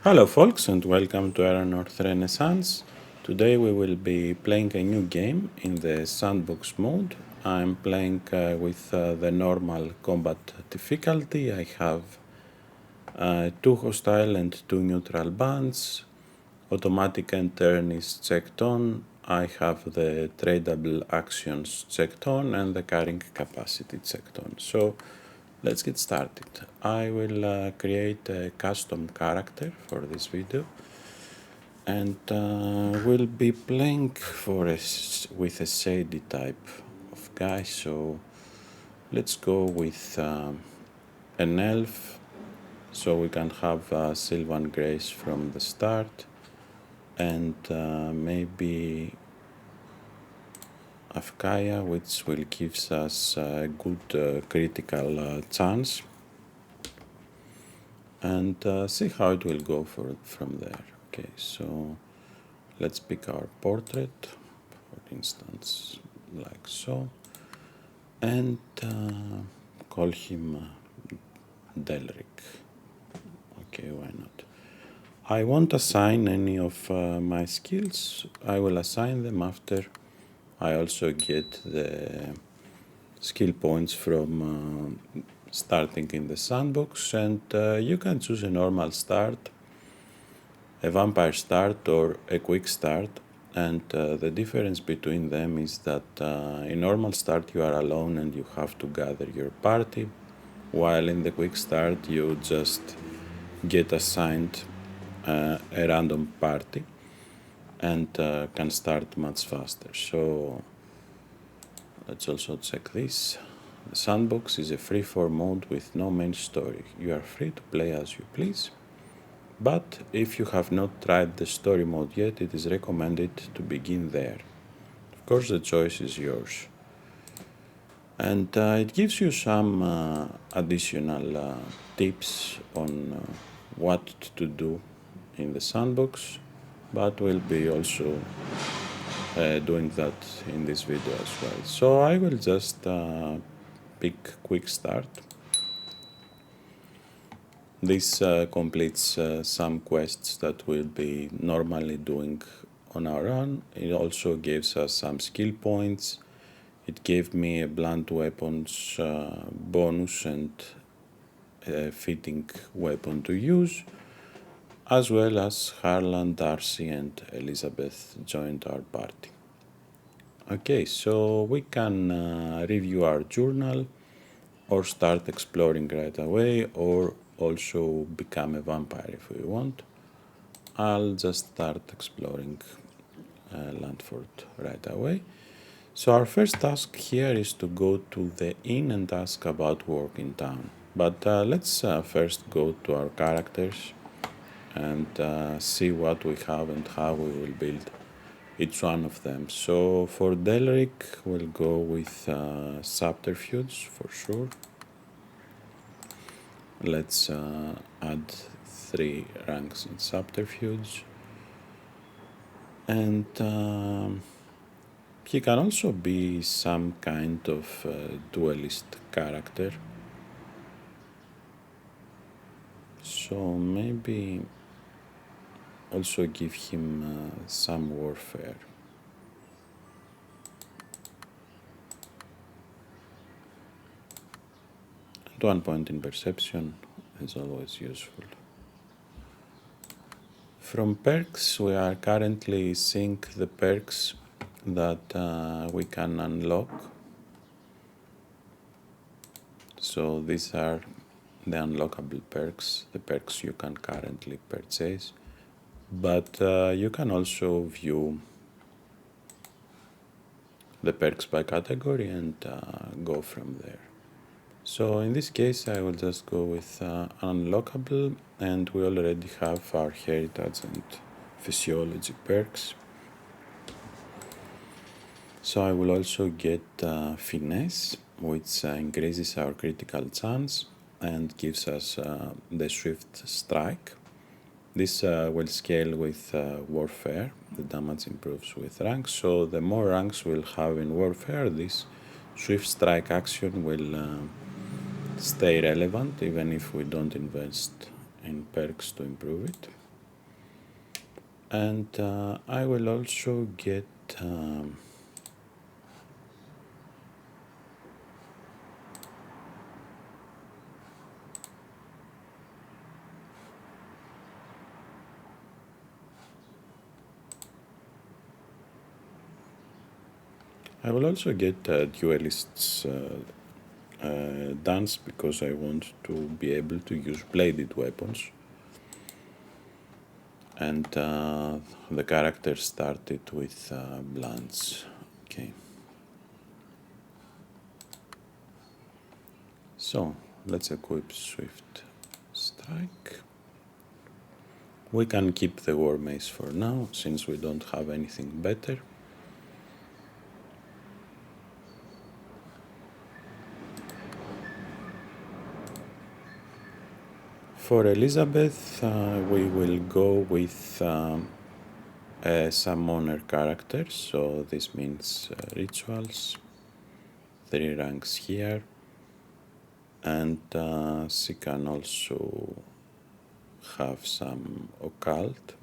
Hello folks and welcome to Erannorth Renaissance. Today we will be playing a new game in the Sandbox mode. I'm playing with the normal combat difficulty. I have 2 hostile and 2 neutral bands. Automatic and turn is checked on. I have the tradable actions checked on and the carrying capacity checked on. So let's get started. I will create a custom character for this video and we'll be playing with a shady type of guy, so let's go with an elf so we can have Sylvan Grace from the start and maybe Afkaya, which will give us a good critical chance, and see how it will go from there. Okay, so let's pick our portrait, for instance, like so, and call him Delric. Okay, why not? I won't assign any of my skills. I will assign them after I also get the skill points from starting in the sandbox, and you can choose a normal start, a vampire start, or a quick start. And the difference between them is that in normal start you are alone and you have to gather your party, while in the quick start you just get assigned a random party and can start much faster. So let's also check this. The Sandbox is a free-form mode with no main story. You are free to play as you please, but if you have not tried the story mode yet, it is recommended to begin there. Of course, the choice is yours. And it gives you some additional tips on what to do in the Sandbox, but we'll be also doing that in this video as well. So I will just pick quick start. This completes some quests that we'll be normally doing on our own. It also gives us some skill points. It gave me a blunt weapons bonus and a fitting weapon to use, as well as Harlan, Darcy and Elizabeth joined our party. Okay, so we can review our journal or start exploring right away, or also become a vampire if we want. I'll just start exploring Landford right away. So our first task here is to go to the inn and ask about work in town. But let's first go to our characters and see what we have and how we will build each one of them. So for Delric, we'll go with subterfuge for sure. Let's add 3 ranks in subterfuge. And he can also be some kind of duelist character. So maybe also give him some warfare. And 1 point in perception is always useful. From perks, we are currently seeing the perks that we can unlock. So these are the unlockable perks, the perks you can currently purchase. But you can also view the perks by category and go from there. So in this case I will just go with unlockable, and we already have our heritage and physiology perks. So I will also get finesse, which increases our critical chance and gives us the swift strike. This will scale with warfare. The damage improves with ranks, so the more ranks we'll have in warfare, this swift strike action will stay relevant even if we don't invest in perks to improve it. And I will also get duelists dance because I want to be able to use bladed weapons. And the character started with blunts. Okay. So let's equip Swift Strike. We can keep the War Mace for now, since we don't have anything better. For Elizabeth, we will go with a summoner character, so this means rituals, 3 ranks here, and she can also have some occult.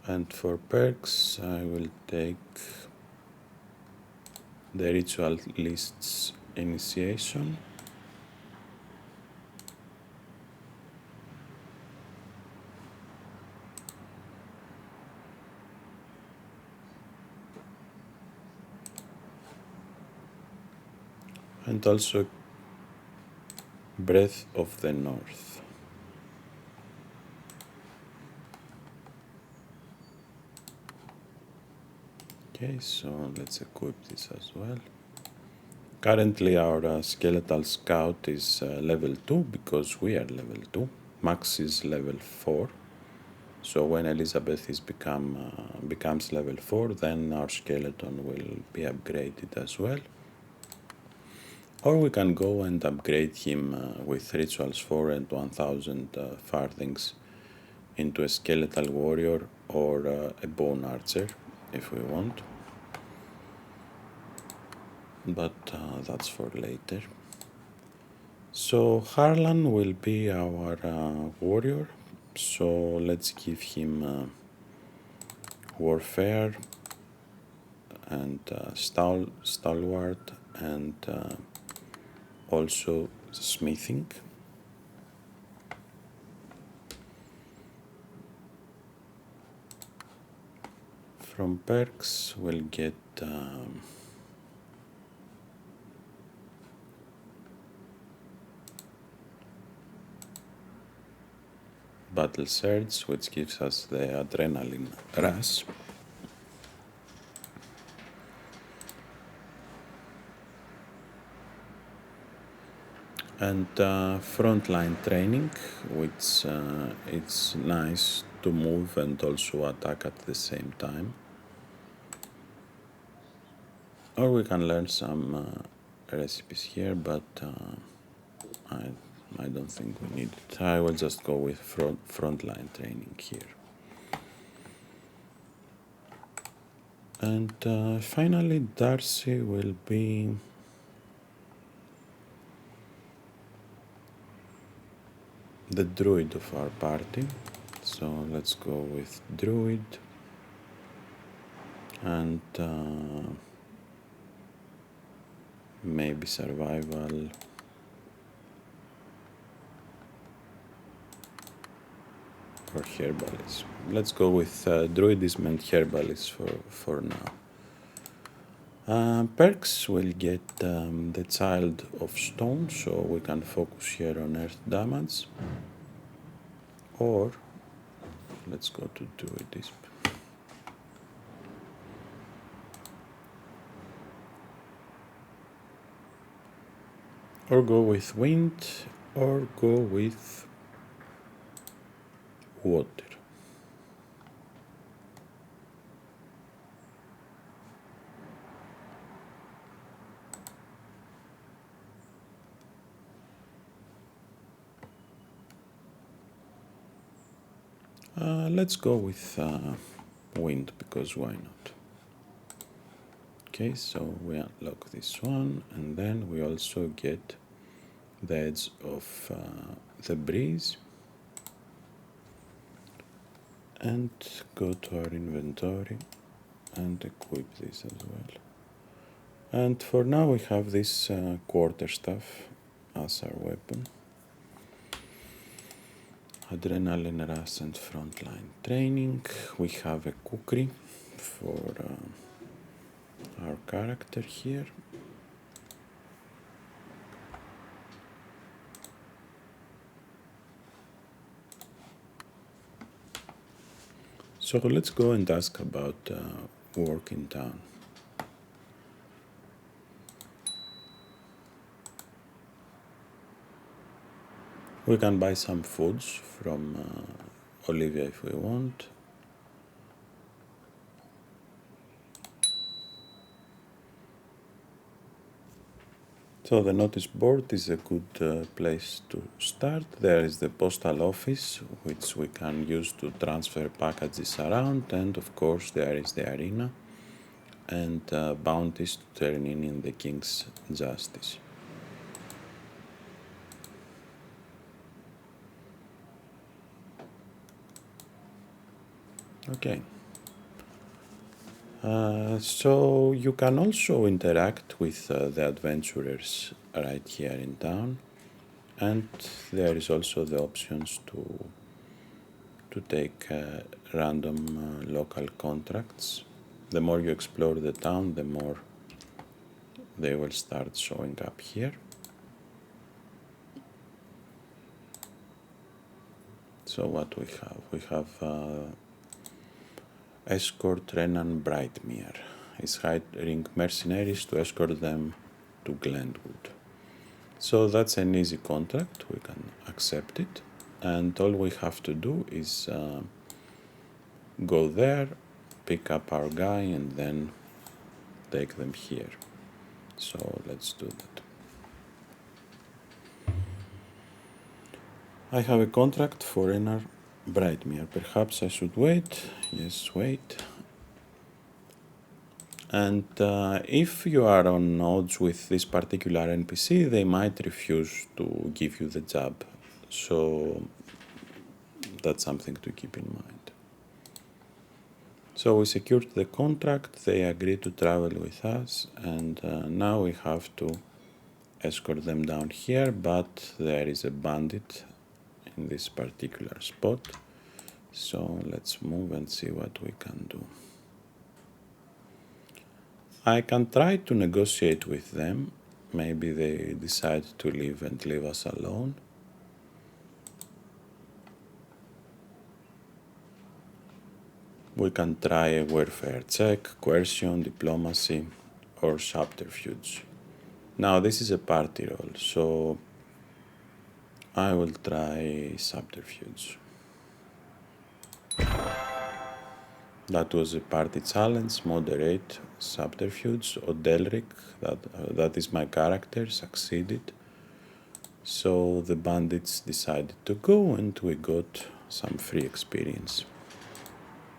And for perks, I will take the ritual lists initiation. And also Breath of the North. Okay, so let's equip this as well. Currently our skeletal scout is level 2 because we are level 2. Max is level 4. So when Elizabeth becomes level 4, then our skeleton will be upgraded as well. Or we can go and upgrade him with Rituals 4 and 1000 farthings into a skeletal warrior or a bone archer if we want. But that's for later. So Harlan will be our warrior, so let's give him warfare and stalwart and also smithing. From perks we'll get Battle Surge, which gives us the adrenaline rush. And frontline training, which it's nice to move and also attack at the same time. Or we can learn some recipes here, but I don't think we need it. I will just go with frontline training here. And finally, Darcy will be the druid of our party. So let's go with druid and maybe survival. Or herbalist. Let's go with druidism and herbalist for now. Perks will get the Child of Stone, so we can focus here on earth damage. Or let's go to druidism. Or go with wind, or go with water. Let's go with wind, because why not? Okay, so we unlock this one, and then we also get the edge of the breeze and go to our inventory and equip this as well. And for now we have this quarterstaff as our weapon. Adrenaline rush and frontline training. We have a kukri for our character here. So let's go and ask about work in town. We can buy some foods from Olivia if we want. So the notice board is a good place to start. There is the postal office, which we can use to transfer packages around, and of course there is the arena and bounties to turn in the king's justice. Okay. So you can also interact with the adventurers right here in town, and there is also the options to take random local contracts. The more you explore the town, the more they will start showing up here. So what we have? We have Escort Renan Brightmere is hiring mercenaries to escort them to Glenwood. So that's an easy contract, we can accept it, and all we have to do is go there, pick up our guy, and then take them here. So let's do that. I have a contract for Renan Brightmere. Perhaps I should wait. Yes, wait. And if you are on odds with this particular NPC, they might refuse to give you the job. So that's something to keep in mind. So we secured the contract, they agreed to travel with us, and now we have to escort them down here, but there is a bandit in this particular spot. So let's move and see what we can do. I can try to negotiate with them. Maybe they decide to leave and leave us alone. We can try a warfare check, coercion, diplomacy, or subterfuge. Now this is a party roll, so I will try subterfuge. That was a party challenge, moderate, subterfuge. Odelric, that is my character, succeeded. So the bandits decided to go and we got some free experience.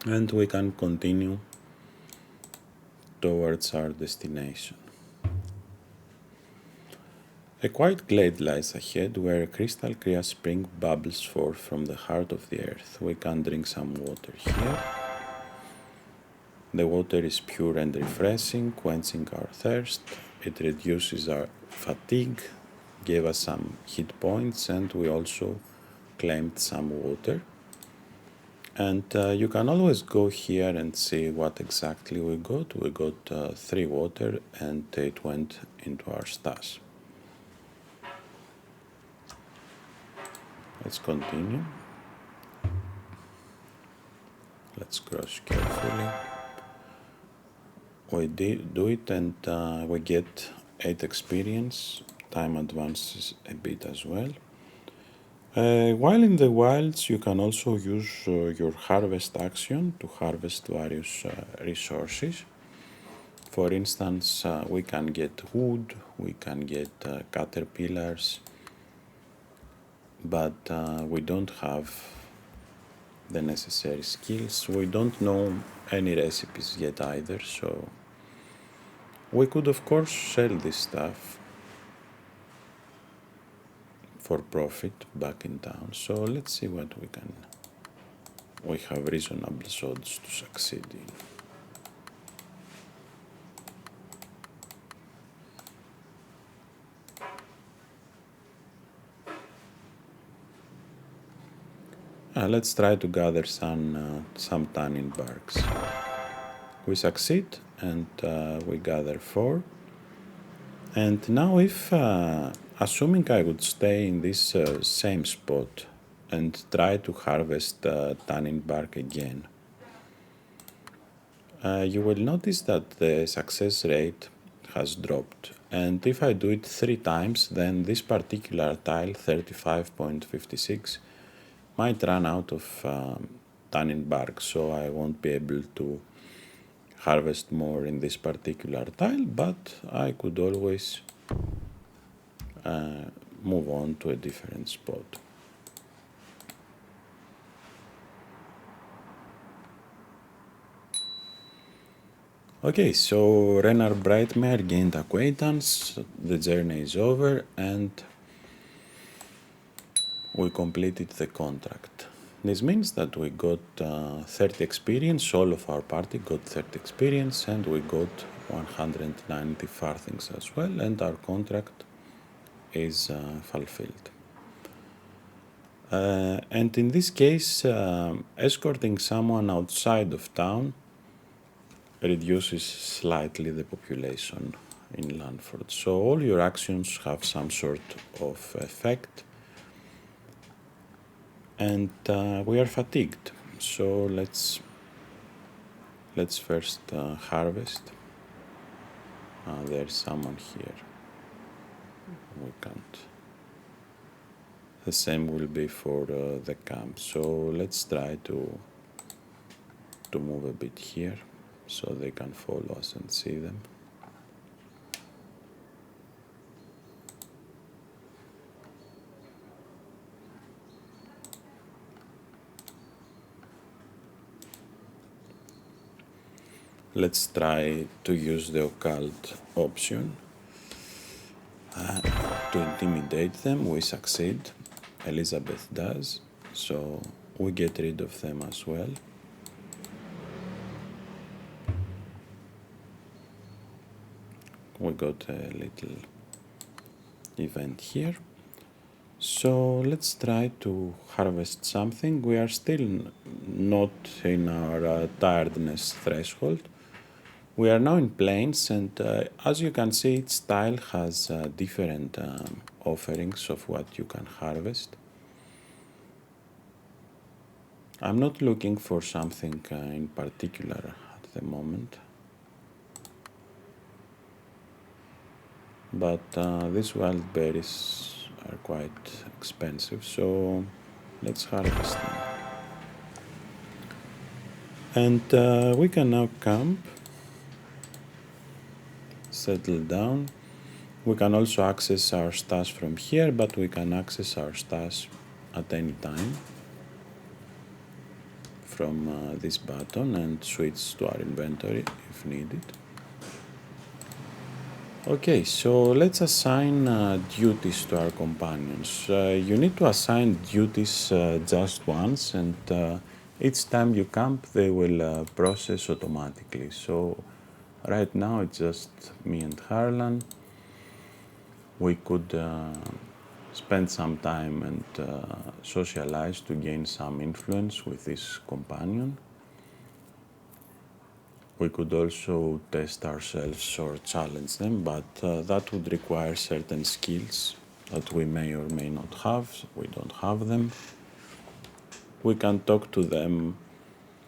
And we can continue towards our destination. A quiet glade lies ahead where a crystal clear spring bubbles forth from the heart of the earth. We can drink some water here. The water is pure and refreshing, quenching our thirst. It reduces our fatigue, gave us some hit points, and we also claimed some water. And you can always go here and see what exactly we got. We got 3 water and it went into our stash. Let's continue. Let's cross carefully. We do it and we get 8 experience. Time advances a bit as well. While in the wilds, you can also use your harvest action to harvest various resources. For instance, we can get wood, we can get caterpillars, but we don't have the necessary skills. We don't know any recipes yet either, so we could of course sell this stuff for profit back in town. So let's see what we have reasonable odds to succeed in. Let's try to gather some tannin barks. We succeed, and we gather 4. And now if, assuming I would stay in this same spot and try to harvest tannin bark again, you will notice that the success rate has dropped. And if I do it 3 times, then this particular tile, 35.56, might run out of tannin bark, so I won't be able to harvest more in this particular tile, but I could always move on to a different spot. Okay, so Renar Brightmare gained acquaintance, the journey is over, and we completed the contract. This means that we got 30 experience, all of our party got 30 experience, and we got 190 farthings as well, and our contract is fulfilled. And in this case, escorting someone outside of town reduces slightly the population in Landford. So all your actions have some sort of effect. And we are fatigued, so let's first harvest. There's someone here. We can't. The same will be for the camp. So let's try to move a bit here, so they can follow us and see them. Let's try to use the occult option to intimidate them. We succeed. Elizabeth does, so we get rid of them as well. We got a little event here. So let's try to harvest something. We are still not in our tiredness threshold. We are now in plains, and as you can see, each tile has different offerings of what you can harvest. I'm not looking for something in particular at the moment, but these wild berries are quite expensive, so let's harvest them. And we can now camp, settle down. We can also access our stash from here, but we can access our stash at any time from this button and switch to our inventory if needed. Okay, so let's assign duties to our companions. You need to assign duties just once, and each time you camp they will process automatically. So right now it's just me and Harlan. We could spend some time and socialize to gain some influence with this companion. We could also test ourselves or challenge them, but that would require certain skills that we may or may not have. We don't have them. We can talk to them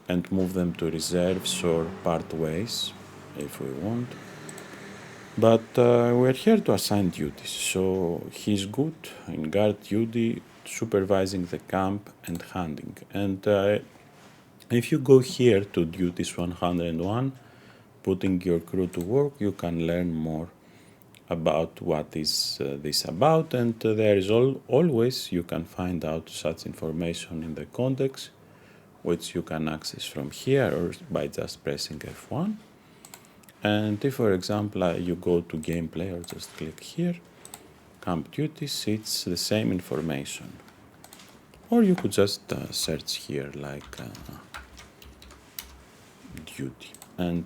and move them to reserves or part ways if we want. But we're here to assign duties, so he's good in guard duty, supervising the camp and hunting. And if you go here to duties 101, putting your crew to work, you can learn more about what is this about, and there is always you can find out such information in the codex, which you can access from here or by just pressing F1. And if, for example, you go to gameplay or just click here, you camp duties, it's the same information. Or you could just search here like duty, and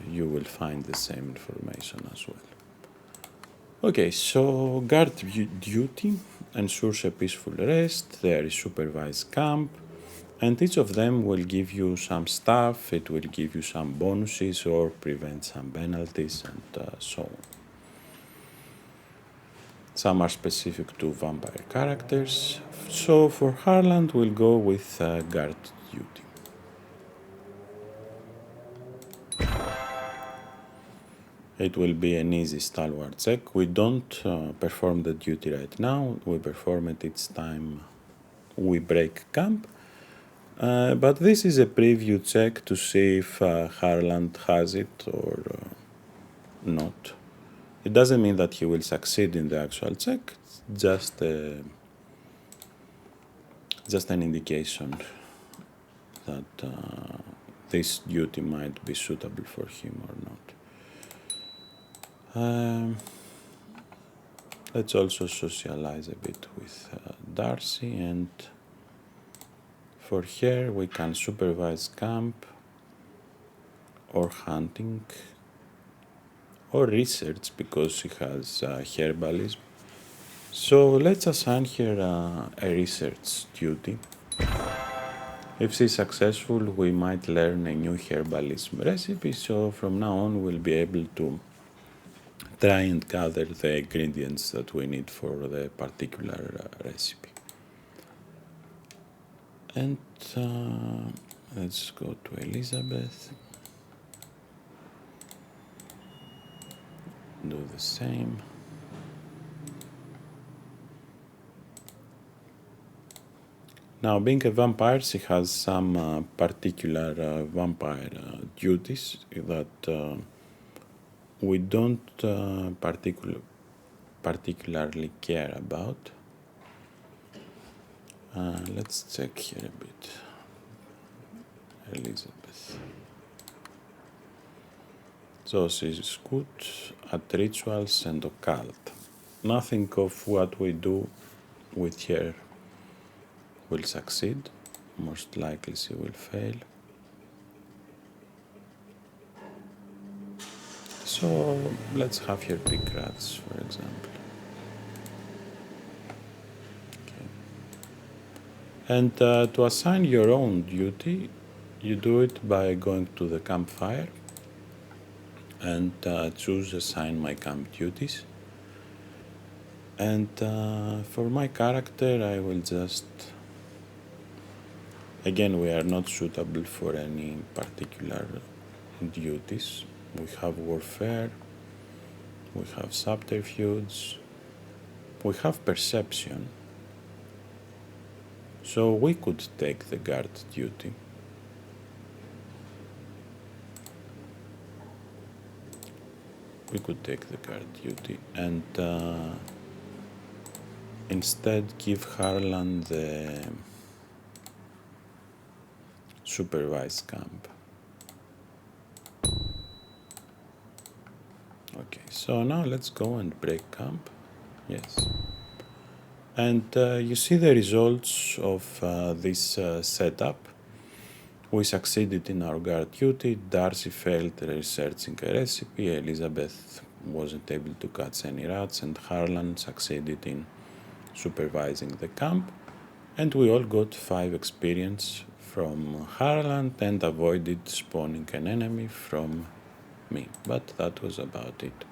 you will find the same information as well. Okay, so guard duty ensures a peaceful rest, there is supervised camp, and each of them will give you some stuff, it will give you some bonuses or prevent some penalties and so on. Some are specific to vampire characters, so for Harland we'll go with guard duty. It will be an easy stalwart check. We don't perform the duty right now, we perform it each time we break camp. But this is a preview check to see if Harland has it or not. It doesn't mean that he will succeed in the actual check, it's just an indication that this duty might be suitable for him or not. Let's also socialize a bit with Darcy, and for her we can supervise camp or hunting or research because she has herbalism. So let's assign her a research duty. If she's successful, we might learn a new herbalism recipe, so from now on we'll be able to try and gather the ingredients that we need for the particular recipe. And let's go to Elizabeth. Do the same. Now, being a vampire, she has some particular vampire duties that we don't particularly care about. Let's check here a bit. Elizabeth. So she's good at rituals and occult. Nothing of what we do with her will succeed. Most likely she will fail. So let's have her pick rats, for example. Okay. And to assign your own duty, you do it by going to the campfire and choose assign my camp duties. And for my character, I will just, again, we are not suitable for any particular duties. We have warfare, we have subterfuge, we have perception. So we could take the guard duty. We could take the guard duty and instead give Harlan the supervised camp. Okay, so now let's go and break camp. Yes. And you see the results of this setup. We succeeded in our guard duty, Darcy failed researching a recipe, Elizabeth wasn't able to catch any rats, and Harlan succeeded in supervising the camp, and we all got 5 experience from Harlan and avoided spawning an enemy from me, but that was about it.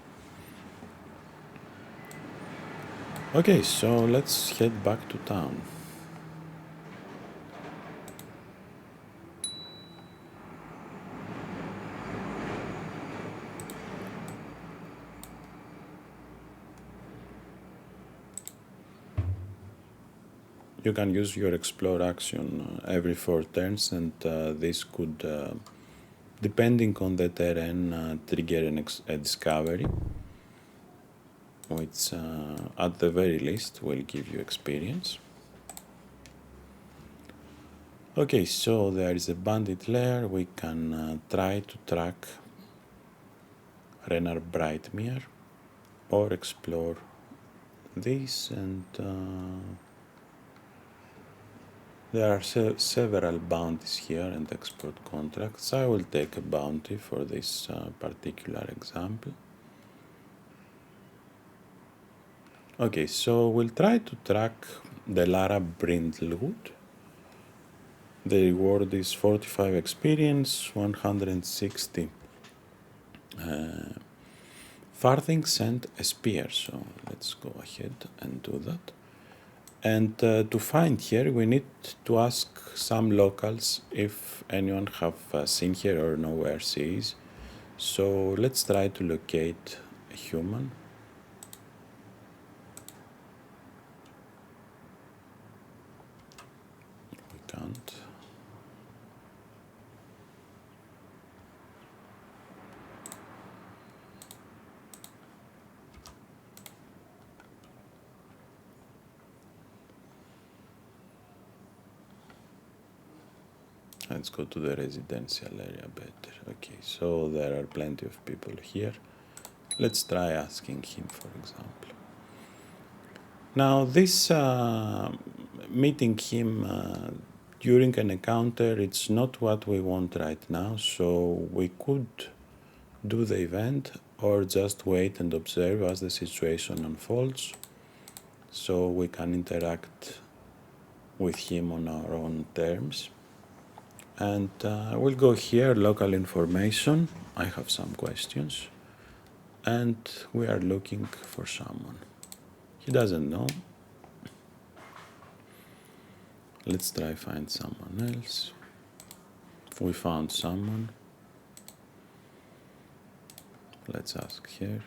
Okay, so let's head back to town. You can use your explore action every 4 turns, and this could, depending on the terrain, trigger a discovery, which at the very least will give you experience. Okay, so there is a bandit lair. We can try to track Renar Brightmere or explore this, and there are several bounties here and export contracts. I will take a bounty for this particular example. Okay, so we'll try to track the Lara Brindlewood. The reward is 45 experience, 160 farthings and a spear. So let's go ahead and do that. And to find here, we need to ask some locals if anyone have seen her or know where she is. So let's try to locate a human. We can't. Let's go to the residential area better. Okay, so there are plenty of people here. Let's try asking him, for example. Now, this meeting him during an encounter, it's not what we want right now, so we could do the event or just wait and observe as the situation unfolds, so we can interact with him on our own terms. And we'll go here, local information. I have some questions. And we are looking for someone. He doesn't know. Let's try find someone else. We found someone. Let's ask here.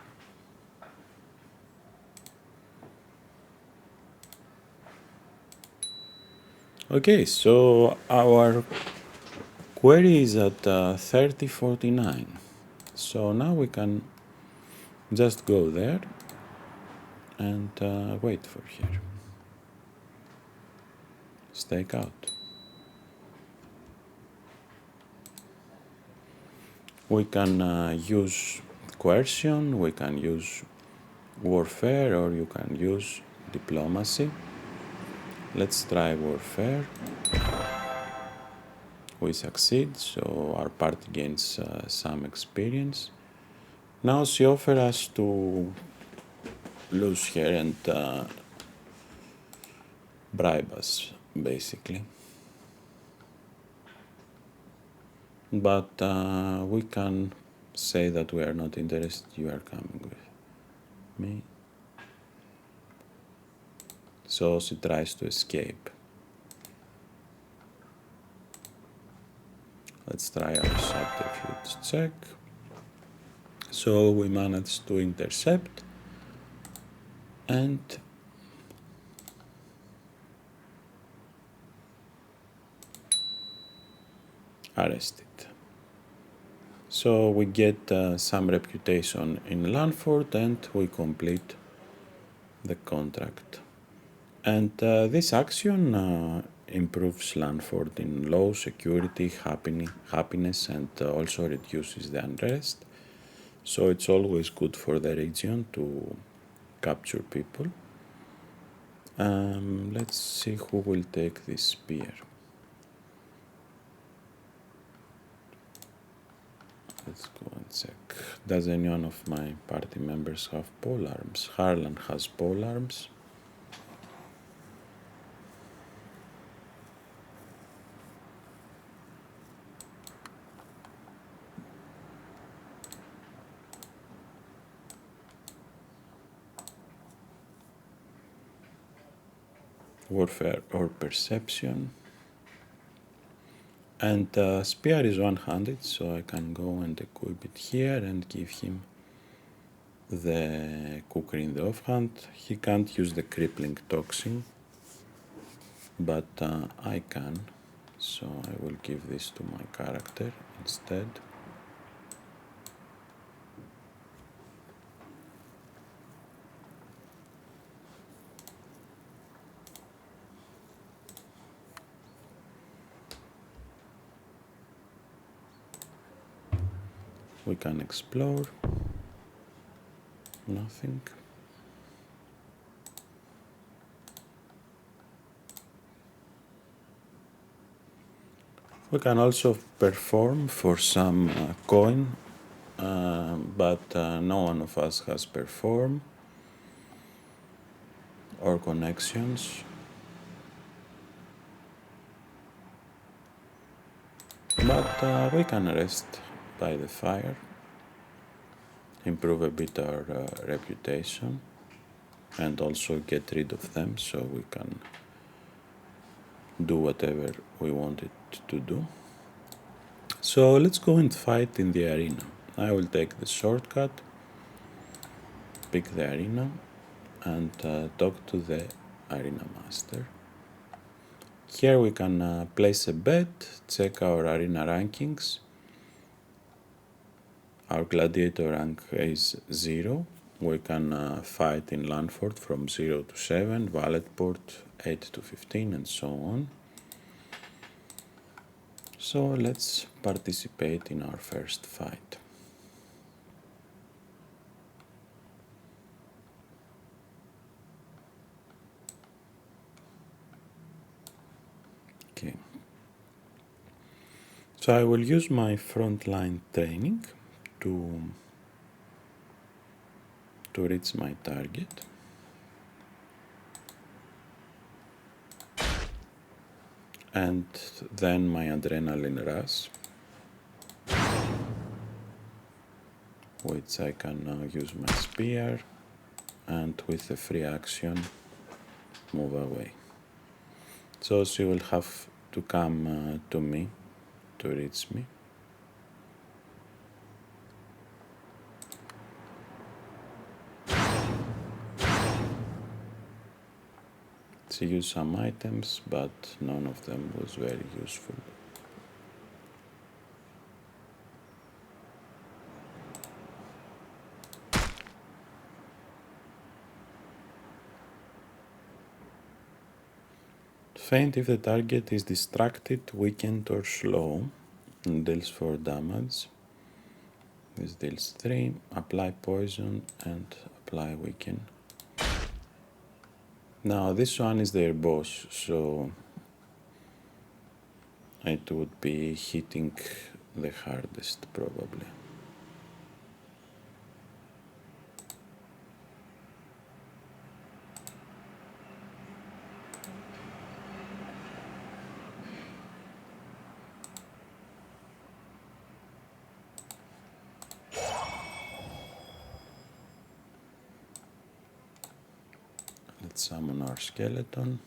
Okay, so our query is at 3049. So now we can just go there and wait for her. Stake out. We can use coercion, we can use warfare, or you can use diplomacy. Let's try warfare. We succeed, so our party gains some experience. Now she offers us to lose her and bribe us, basically. But we can say that we are not interested, you are coming with me. So she tries to escape. Let's try our subterfuge check. So we managed to intercept and arrest it. So we get some reputation in Lanford and we complete the contract. And this action improves Lanford in low security, happiness, and also reduces the unrest. So it's always good for the region to capture people. Let's see who will take this spear. Let's go and check. Does any one of my party members have polearms? Harlan has polearms. Warfare or perception. And spear is one-handed, so I can go and equip it here and give him the cooker in the offhand. He can't use the crippling toxin, but I can, so I will give this to my character instead. We can explore. Nothing. We can also perform for some coin, but no one of us has perform or connections. But we can rest by the fire, improve a bit our reputation, and also get rid of them so we can do whatever we wanted to do. So let's go and fight in the arena. I will take the shortcut, pick the arena, and talk to the arena master. Here we can place a bet, check our arena rankings. Our gladiator rank is 0. We can fight in Landford from 0 to 7, Valetport 8 to 15, and so on. So let's participate in our first fight. Okay. So I will use my frontline training to reach my target. And then my adrenaline rush, which I can now use my spear and with a free action move away. So she will have to come to me to reach me. She used some items, but none of them was very useful. Faint if the target is distracted, weakened or slow and deals 4 damage. This deals 3, apply poison and apply weaken. Now this one is their boss, so it would be hitting the hardest probably. Let's summon our skeleton.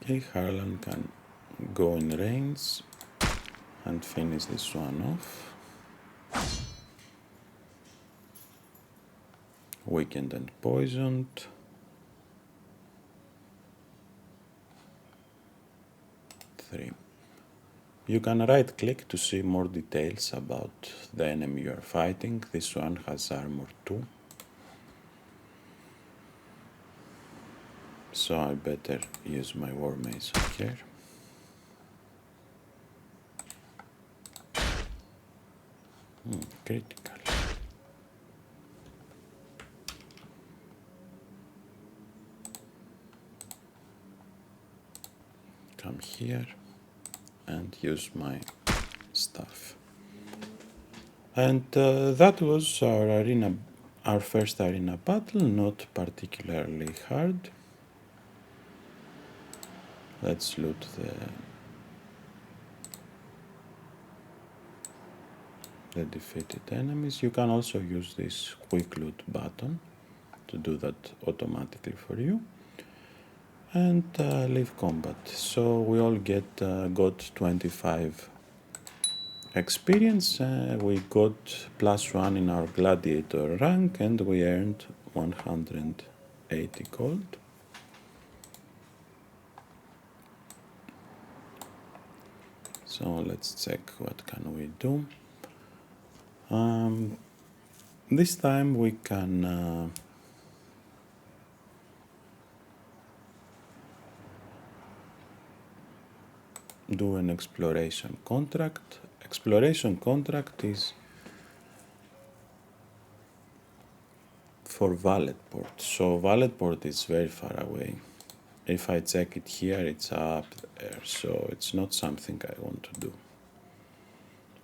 Okay, Harlan can go in range and finish this one off. Weakened and poisoned. 3. You can right click to see more details about the enemy you are fighting. This one has armor 2. So I better use my War Mason here. Critical. Come here and use my stuff. And that was our first arena battle, not particularly hard. Let's loot the defeated enemies. You can also use this quick loot button to do that automatically for you. And leave combat. So we all got 25 experience. We got +1 in our gladiator rank and we earned 180 gold. So let's check what can we do. This time we can do an exploration contract. Exploration contract is for Valetport. So Valetport is very far away. If I check it here, it's up there, so it's not something I want to do.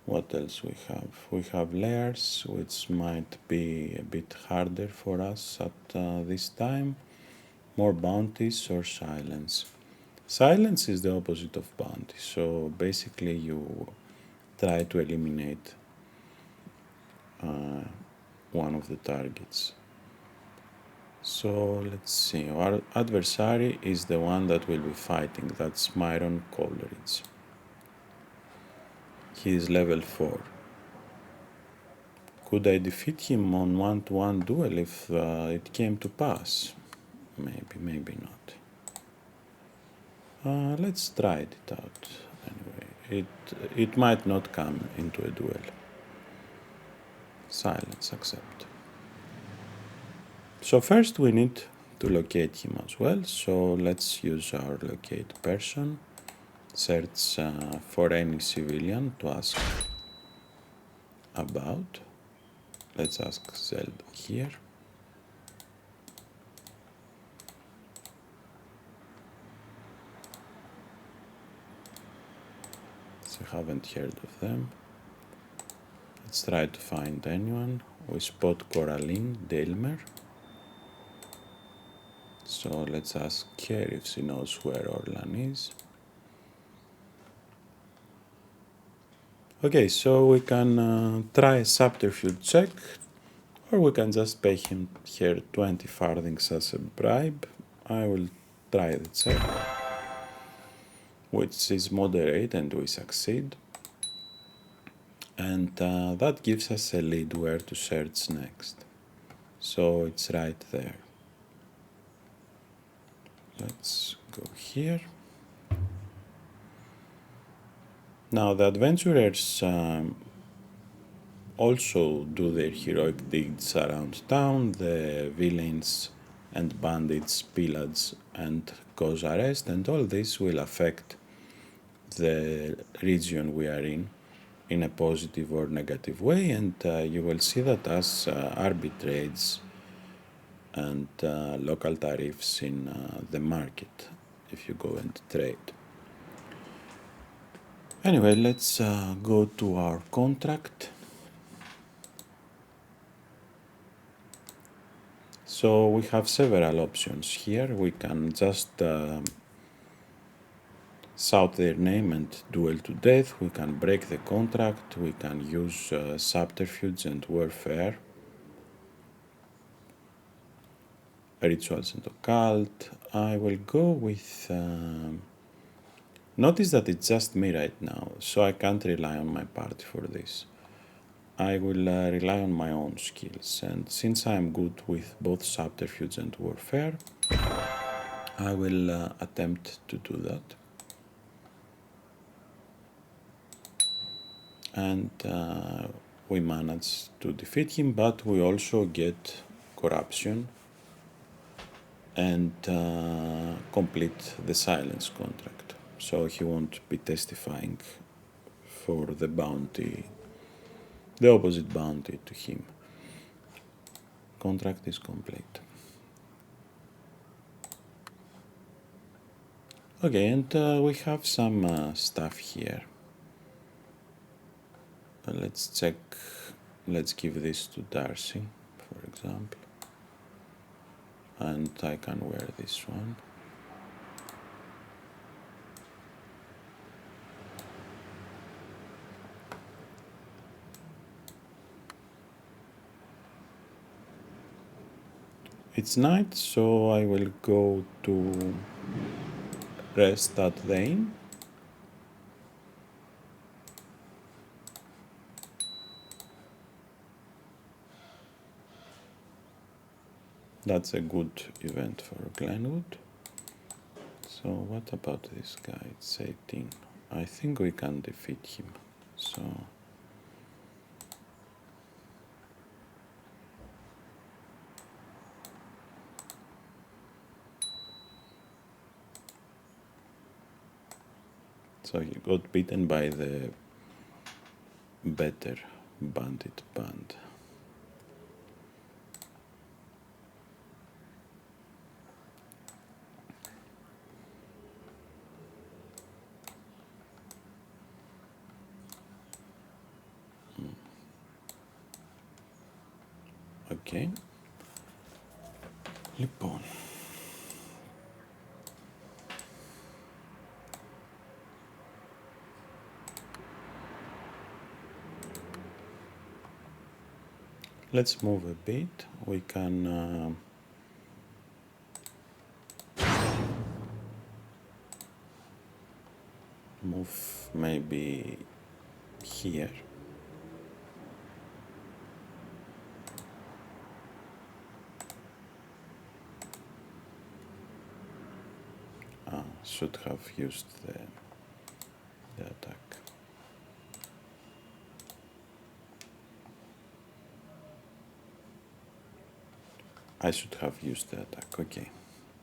What else we have? We have layers, which might be a bit harder for us at this time. More bounties or silence. Silence is the opposite of bounty, so basically you try to eliminate one of the targets. So let's see, our adversary is the one that will be fighting, that's Myron Coleridge. He is level 4. Could I defeat him on one-to-one duel if it came to pass? Maybe, maybe not. Let's try it out anyway. It might not come into a duel. Silence, accept. So first we need to locate him as well. So let's use our locate person. Search for any civilian to ask about. Let's ask Zelda here. So haven't heard of them. Let's try to find anyone. We spot Coraline Delmer. So let's ask her if she knows where Orlan is. Okay, so we can try a subterfuge check, or we can just pay him here 20 farthings as a bribe. I will try the check, which is moderate, and we succeed. And that gives us a lead where to search next. So it's right there. Let's go here. Now the adventurers also do their heroic deeds around town. The villains and bandits pillage and cause arrest, and all this will affect the region we are in a positive or negative way, and you will see that as arbitrage and local tariffs in the market if you go and trade. Anyway, let's go to our contract. So we have several options here. We can just shout their name and duel to death. We can break the contract. We can use subterfuge and warfare. Rituals and occult. I will go with... notice that it's just me right now, so I can't rely on my party for this. I will rely on my own skills, and since I am good with both subterfuge and warfare, I will attempt to do that. And we manage to defeat him, but we also get corruption and complete the silence contract. So he won't be testifying for the bounty, the opposite bounty to him. Contract is complete. Okay, and we have some stuff here. Let's check, let's give this to Darcy, for example. And I can wear this one. It's night, so I will go to rest at the inn. That's a good event for Glenwood. So what about this guy? It's 18. I think we can defeat him. So So he got beaten by the better bandit band. Okay. Λοιπόν. Let's move a bit. We can move maybe here. Should have used the attack. I should have used the attack. Okay.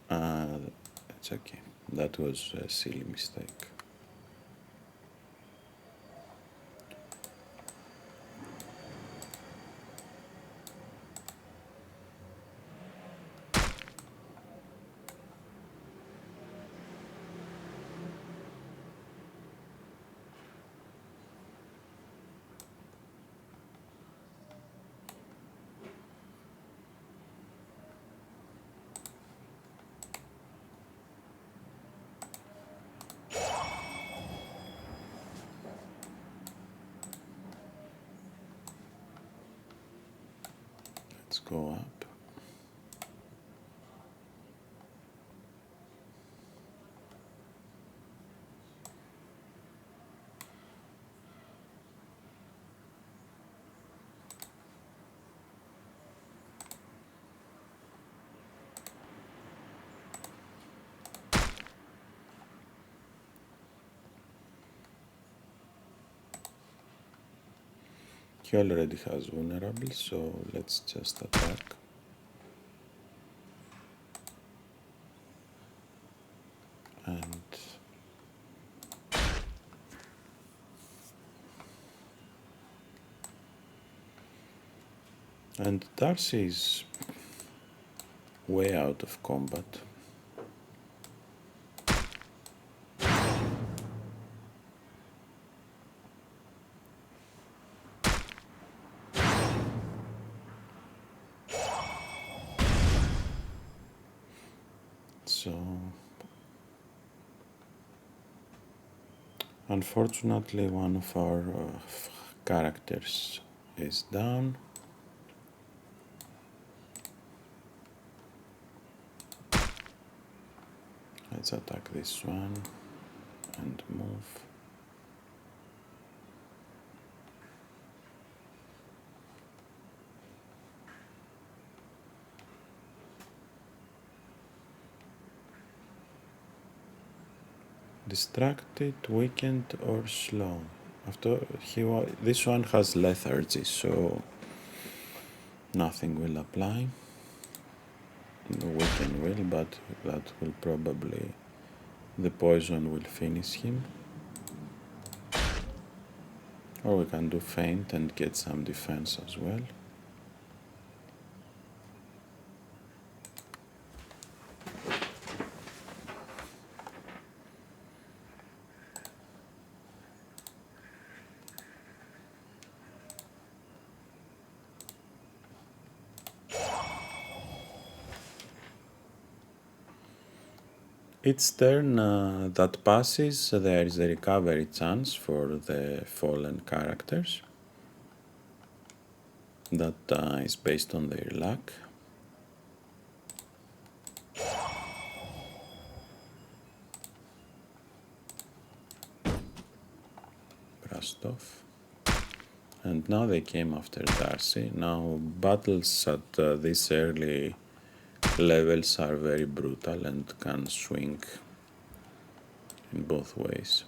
It's okay. That was a silly mistake. Let's go up. He already has vulnerable, so let's just attack. And Darcy is way out of combat. So, unfortunately, one of our characters is down. Let's attack this one and move. Distracted, weakened, or slow. After this one has lethargy, so nothing will apply. The weaken will, but that will probably, the poison will finish him. Or we can do feint and get some defense as well. Each turn that passes, there is a recovery chance for the fallen characters. That is based on their luck. Brushed off. And now they came after Darcy. Now battles at this early levels are very brutal and can swing in both ways.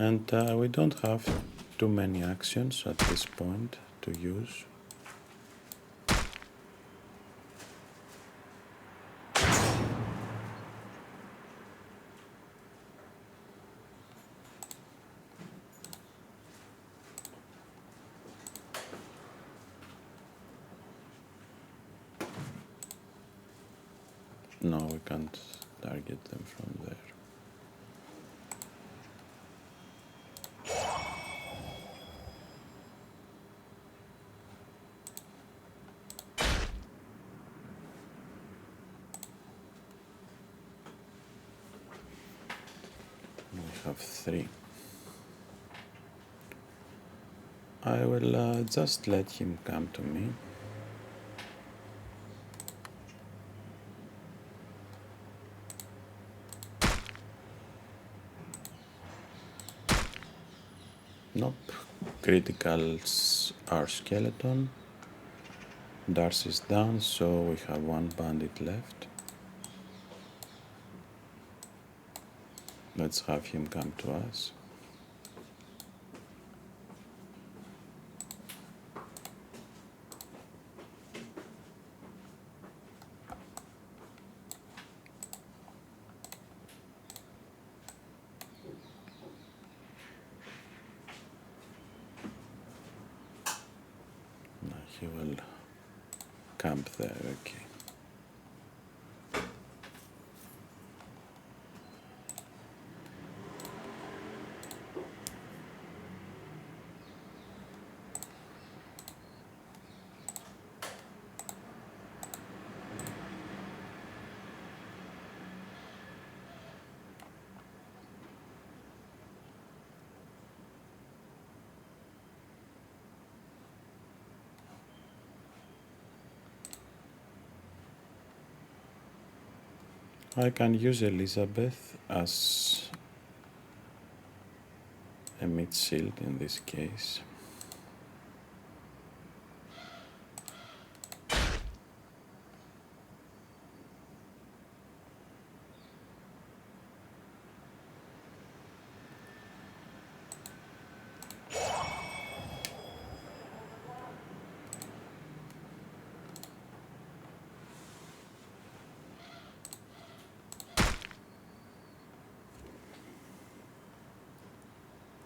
And we don't have too many actions at this point to use. No, we can't target them from there. We have 3. I will just let him come to me. Nope. Criticals are skeleton. Darcy's down, so we have 1 bandit left. Let's have him come to us. Now he will camp there, okay. I can use Elizabeth as a mid shield in this case.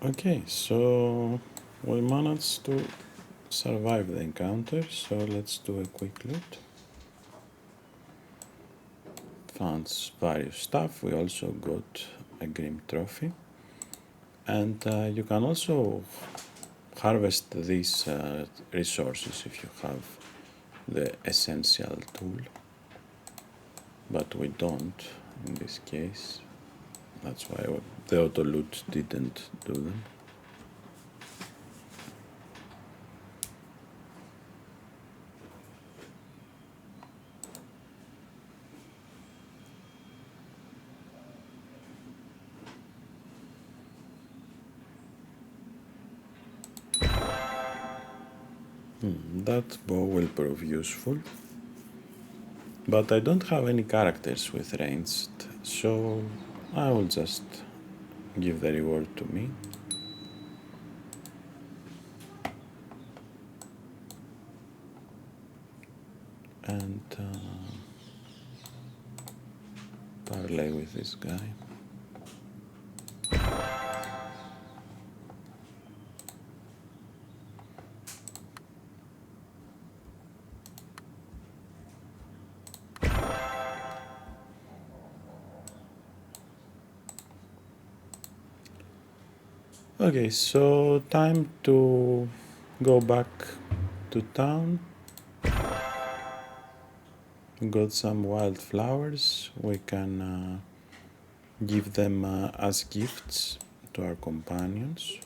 Okay, so we managed to survive the encounter, so let's do a quick loot. Found various stuff. We also got a Grim trophy, and you can also harvest these resources if you have the essential tool, but we don't in this case. That's why the auto loot didn't do them. That bow will prove useful, but I don't have any characters with ranged, so I will just give the reward to me. And parlay with this guy. Okay, so time to go back to town. Got some wildflowers. We can give them as gifts to our companions.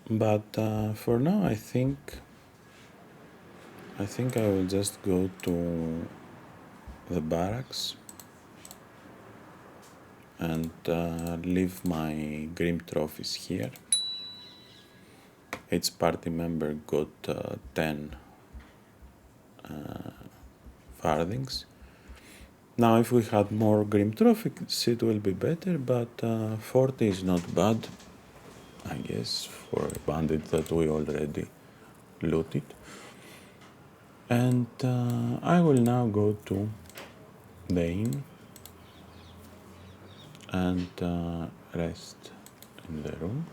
But for now, I think I will just go to the barracks and leave my Grim trophies here. Each party member got 10 farthings, Now if we had more Grim Trophies it will be better, but 40 is not bad, I guess, for a bandit that we already looted. And I will now go to the inn and rest in the room.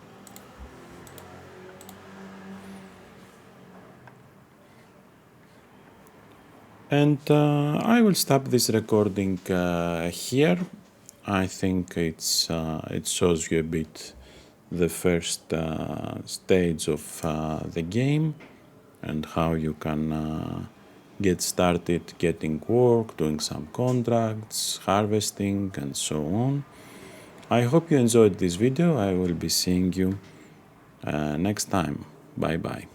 And I will stop this recording here. I think it shows you a bit the first stage of the game and how you can get started getting work, doing some contracts, harvesting, and so on. I hope you enjoyed this video. I will be seeing you next time. Bye bye.